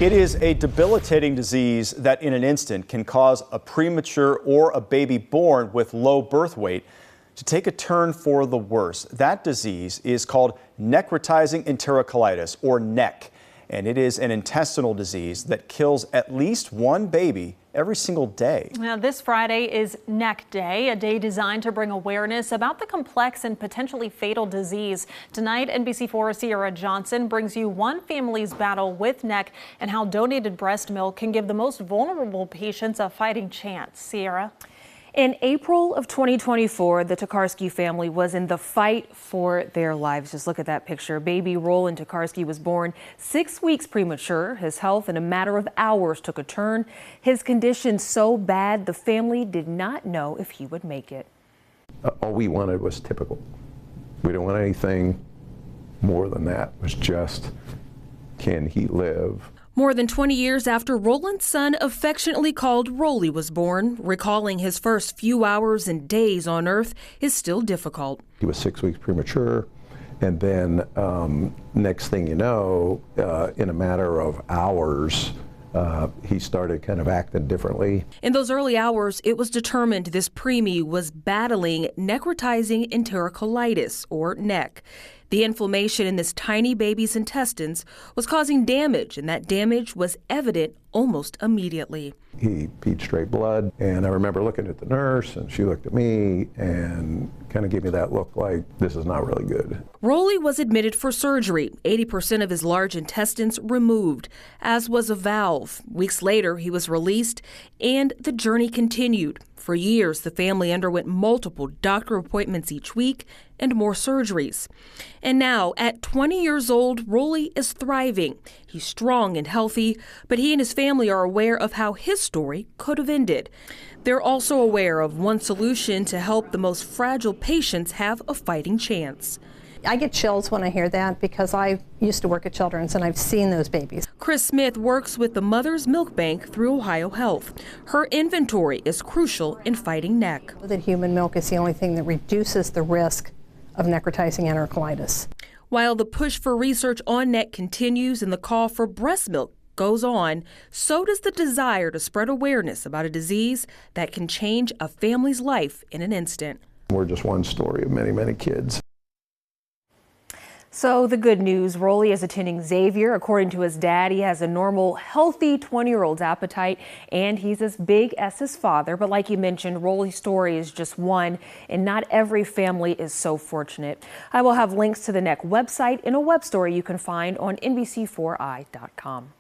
It is a debilitating disease that in an instant can cause a premature or a baby born with low birth weight to take a turn for the worse. That disease is called necrotizing enterocolitis, or NEC, and it is an intestinal disease that kills at least one baby every single day. Now, this Friday is NEC Day, a day designed to bring awareness about the complex and potentially fatal disease. Tonight, NBC4's Sierra Johnson brings you one family's battle with NEC and how donated breast milk can give the most vulnerable patients a fighting chance. Sierra? In April of 2024, the Tokarski family was in the fight for their lives. Just look at that picture. Baby Roland Tokarski was born 6 weeks premature. His health in a matter of hours took a turn. His condition so bad, the family did not know if he would make it. All we wanted was typical. We didn't want anything more than that. It was just, can he live? More than 20 years after Roland's son, affectionately called Rolly, was born, recalling his first few hours and days on Earth is still difficult. He was 6 weeks premature, and then next thing you know, in a matter of hours, he started kind of acting differently. In those early hours, it was determined this preemie was battling necrotizing enterocolitis, or NEC. The inflammation in this tiny baby's intestines was causing damage, and that damage was evident almost immediately. He peed straight blood, and I remember looking at the nurse, and she looked at me and kind of gave me that look like, this is not really good. Rolly was admitted for surgery, 80% of his large intestines removed, as was a valve. Weeks later, he was released, and the journey continued. For years, the family underwent multiple doctor appointments each week and more surgeries. And now, at 20 years old, Rolly is thriving. He's strong and healthy, but he and his family are aware of how his story could have ended. They're also aware of one solution to help the most fragile patients have a fighting chance. I get chills when I hear that because I used to work at Children's and I've seen those babies. Chris Smith works with the Mother's Milk Bank through Ohio Health. Her inventory is crucial in fighting NEC. That human milk is the only thing that reduces the risk of necrotizing enterocolitis. While the push for research on NEC continues and the call for breast milk goes on, so does the desire to spread awareness about a disease that can change a family's life in an instant. We're just one story of many, many kids. So the good news, Rolly is attending Xavier. According to his dad, he has a normal, healthy 20-year-old's appetite, and he's as big as his father. But like you mentioned, Rolly's story is just one, and not every family is so fortunate. I will have links to the NEC website in a web story you can find on NBC4i.com.